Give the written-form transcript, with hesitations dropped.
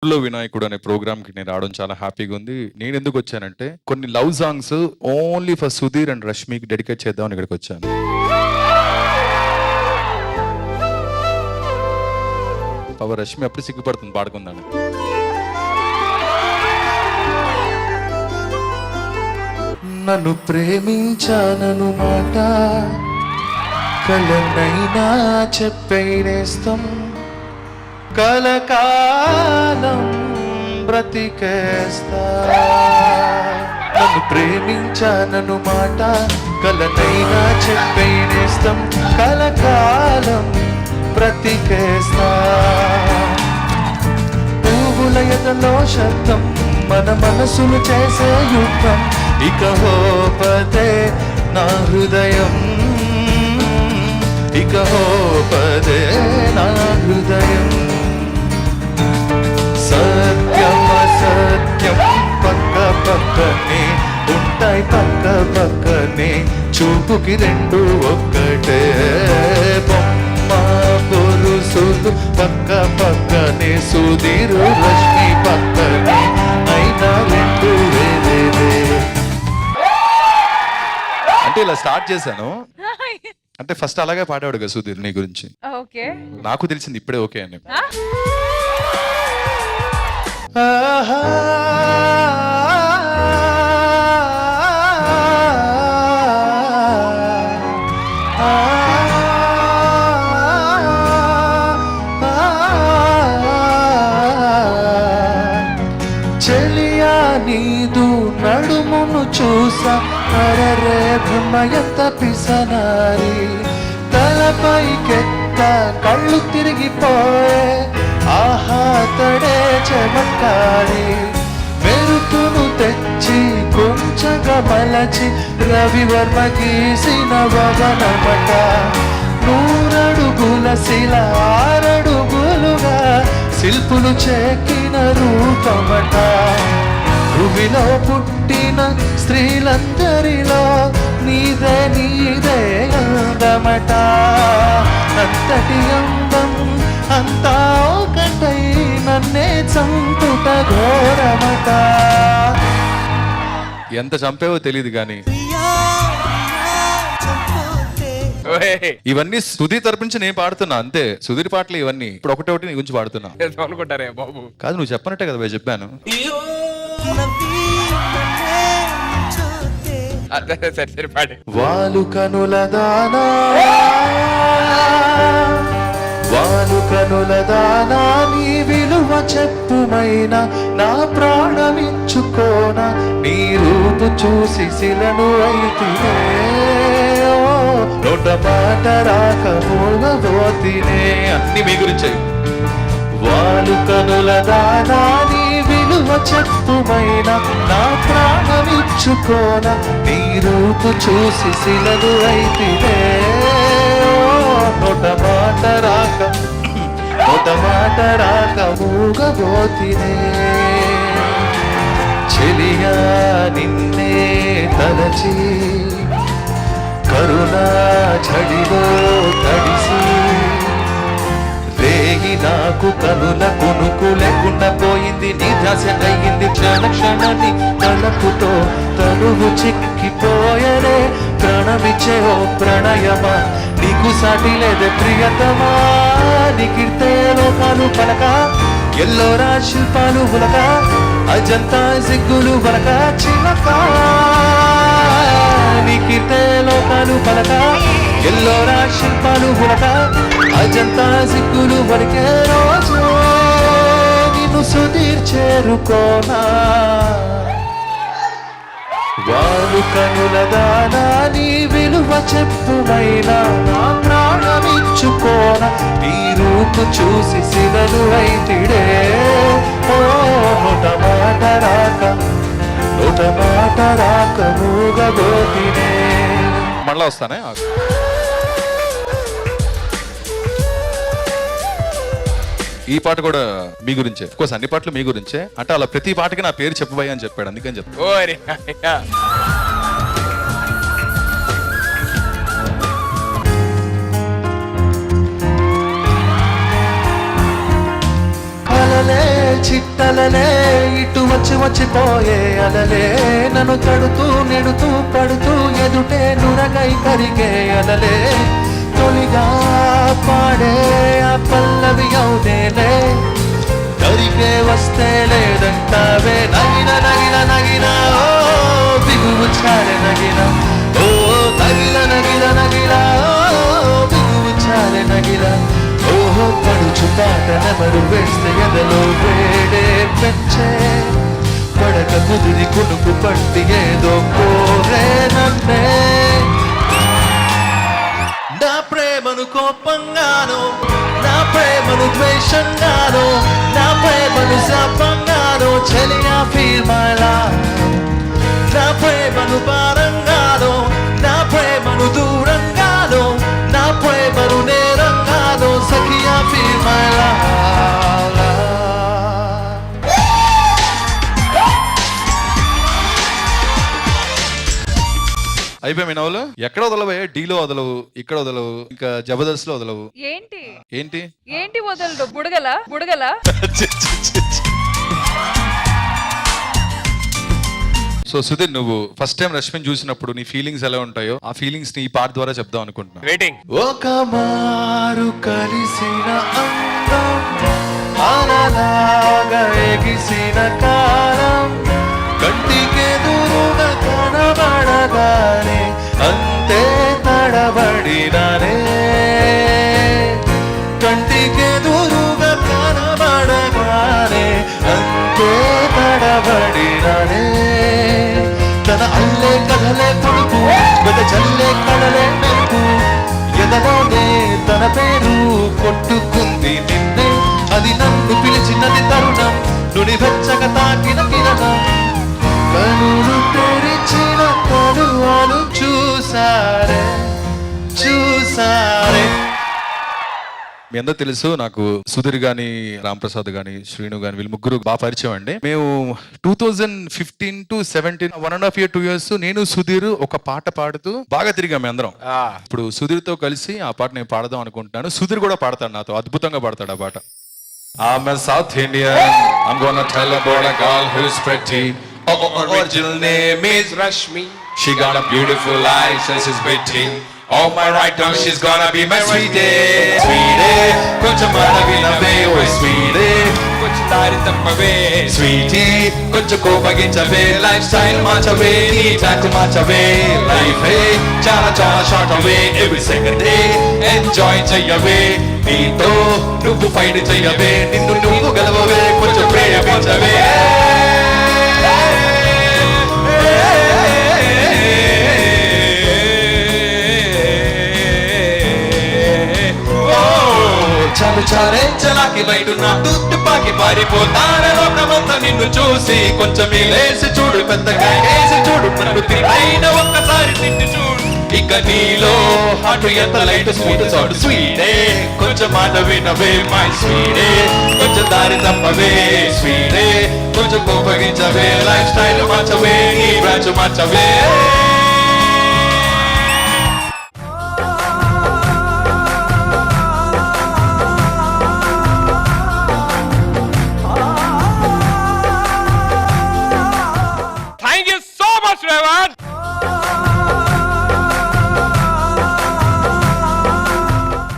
లో వినాయకుడు అనే ప్రోగ్రామ్ కి నేను రావడం చాలా హ్యాపీగా ఉంది. నేను ఎందుకు వచ్చానంటే కొన్ని love songs only for Sudheer and రష్మికి డెడికేట్ చేద్దామని ఇక్కడికి వచ్చాను. పవర్ రష్మి అప్పుడు సిగ్గుపడుతుంది పాడుకుందాను. నన్ను ప్రేమించానను మాట కలనైనా చెప్పేనేస్తం కలకాలం బ్రతికేస్తా. నన్ను ప్రేమించానను మాట కలనైనా చెప్పేనేస్తం కలకాలం బ్రతికేస్తా. పువ్వుల ఎదలో శబ్దం మన మనసులు చేసే యుద్ధం ఇక హోపదే నా హృదయం ఇక హోపదే నా హృదయం. సత్యం అసత్యం పక్క పక్కనే ఉంటాయి పక్క పక్కనే చూపుకి రెండు ఒక్కటే. బొమ్మ పొరుసులు పక్క పక్కనే సుధీరు రష్మి పక్కనే అయినా రెండు వేరేవే. అంటే ఇలా స్టార్ట్ చేశాను అంటే ఫస్ట్ అలాగే పాడాడు కదా సుధీర్ నీ గురించి. ఓకే, నాకు తెలిసింది ఇప్పుడే ఓకే అని. ఆహా చెలియా నీదు నడుమును చూసా అరరే బ్రహ్మయంత పిసనారి తలపైకెత్త కళ్ళు తిరిగిపోయే ఆహా తడే చమత్కారి మెరుపును తెచ్చి కొంచెంగా మలచి రవివర్మ గీసిన వదనమట. నూరడుగుల శిల ఆరడుగులుగా శిల్పులు చెక్కిన రూపమట. భూమిలో పుట్టిన స్త్రీలందరిలో నీదే నీదే అందమట. అంతటి అందం అంతా ఒకటై నన్నే చంపుట ఘోరమట. ఎంత చంపేవో తెలియదు కానీ ఇవన్నీ సుధీర్ తరపు నుంచి నేను పాడుతున్నా అంతే. సుధీర్ పాటలు ఇవన్నీ ఇప్పుడు ఒకటి ఒకటి నీ గురించి పాడుతున్నా అనుకుంటారే బాబు. కాదు నువ్వు చెప్పనట్టే కదా భయ్ చెప్పాను. సరే పాడే. వాలు కనుల దానా వాలు కనుల దానా నీ విలువ చెప్పుమైనా నా ప్రాణమిచ్చుకోనా నీ రూపు చూసి శిలను అయితినే నోట మాట రాక మూగబోతినే. అన్ని మీ గురించే. వాలు కనుల దానా నీ విలువ చెప్పుమైనా నా ప్రాణమిచ్చుకోన నీ రూపు చూసి శిలను అయితినే నోట మాట రాక మూగబోతినే. చెలియా నిన్నే తలచి కరుణా చడిలో తడిసి రేగి నాకు కనుల కునుకు లేకుండా పోయింది నీ ధ్యాస అయ్యింది క్షణ క్షణాన్ని తలపుతో తనువు చిక్కిపోయరే. ప్రాణమిచ్చే ఓ ప్రణయమా నీకు సాటి లేదే ప్రియతమా. నీకిర్తే లోకాలు పలక ఎల్లోరా శిల్పాలు ఉలక అజంతా సిగ్గులు వలక చిలక. నీకిర్తే లోకాలు పలక ఎల్లోరా శిల్పాలు ఉలక అజంతా సిగ్గులు వరకే రోజు నిన్ను సుధీర్ చేరుకోనా. వారు కనుల దానా నీ విలువ చెప్పుమైనా నా ప్రాణమిచ్చుకోన నీ రూపు చూసి శిలను అయితిడే. ఓ నోట మాట రాక మూగబోతినే. మళ్ళా వస్తానే. ఈ పాట కూడా మీ గురించే. కోర్స్ అన్ని పాటలు మీ గురించే. అంటే అలా ప్రతి పాటకి నా పేరు చెప్పబోయా అని చెప్పాడు అందుకని చెప్పాడు. కలలే చిట్టలలే ఇటు వచ్చి వచ్చిపోయే అలలే నన్ను తడుతూ నెడుతూ పడుతూ ఎదుటే నురగై కరిగే అలలే తొలిగా పాడే ఆ పల్లవి అవునేలే దరికే వస్తే లేదంటావే నగిన నగిన నగిన ఓ బిగువు చాలే నగిన ఓ నగిన నగిన నగిన ఓ బిగువు చాలే నగిన ఓహో పడుచు పాట నెమరు వేస్తే ఎదలో వేడే పెంచే పడక కుదిరి కునుకు పట్టి ఏదో కోరే నన్నే నా ప్రేమను కోపంగాను నా ప్రేమను ద్వేషంగాను నా ప్రేమను శాపంగాను చెలియా ఫీల్ మై లైఫ్ నా ప్రేమను భారంగాను నా ప్రేమను దూరంగాను నా ప్రేమను నేరంగాను సఖియా ఫీల్ మై లైఫ్ అయిపోయి మీ నవ్వులు ఎక్కడ వదలవే డీలో వదలవు ఇక్కడ వదలవు ఇంకా జబర్దస్త్ లో వదలవు ఏంటి ఏంటి ఏంటి వదలడు బుడగల బుడగల సో సుధీర్ నువ్వు ఫస్ట్ టైం రష్మిని చూసినప్పుడు నీ ఫీలింగ్స్ ఎలా ఉంటాయో ఆ ఫీలింగ్స్ ని ఈ పాట ద్వారా చెప్దాం అనుకుంటున్నా వెయిటింగ్. ఒక మారు కలిసిన అందం అలలాగా ఎగిసిన కాలం కంటికెదురుగా కనబడగానే అంతే తడబడినానే కంటికెదురుగా కనబడగానే అంతే తడబడినానే తన అల్లే కథలే కొడుకు వెద చల్లే కళలే మెరుపు ఎదలోనే తన పేరు కొట్టుకుంది నిన్నే అది నన్ను పిలిచినది తరుణం నుడి వెచ్చగా తాకిన కిరణం కనులు తెరిచిన తరువాలు చూసారే చూసారే మీ అందరూ తెలుసు నాకు సుధీర్ గాని రామ్ ప్రసాద్ గాని శ్రీను గాని వీళ్ళు ముగ్గురు బాగా పరిచయం అండి మేము 2015 to 17 1.5 year 2 years నేను సుధీర్ ఒక పాట పాడుతూ బాగా తిరిగాం మేము అందరం ఇప్పుడు సుధీర్ తో కలిసి ఆ పాట నేను పాడదాం అనుకుంటున్నాను సుధీర్ కూడా పాడతాడు నాతో అద్భుతంగా పాడతాడు ఆ పాట I'm a South Indian. I'm gonna tell about a girl who's pretty. Original name is Rashmi. She got a beautiful eyes, says she's pretty. Oh my right now she's gonna be my sweetie. Sweetie, కొంచెం మనవినవే ఓ sweetie. కొంచెం దారి తప్పవే Sweetie, కొంచెం కోపగించవే life style మార్చవే నీ track మార్చవే life చాలా చాలా short అవే every second day enjoy చెయ్యవే నీతో నువ్వు fight చెయ్యవే నిన్ను నువ్వు గెలవవే కొంచెం ప్రేమించవే చాలు చాలే చలాకి బయట నా తుట్టుపాకి పారిపోతానే లోకమంతా నిన్ను చూసి కొంచెం లేసి చూడు పెద్దగా వేసి చూడు నన్ను తిరిగిన ఒక్కసారి తిండి చూడు ఇక నీలో అటు ఎంత లైట్ స్వీట్ చాడు స్వీటే కొంచెం మాట వినవే మై స్వీటే కొంచెం దారి తప్పవే స్వీటే కొంచెం కోపగించవే లైఫ్ స్టైల్ మార్చవే నీ బ్రాంచ్ మార్చవే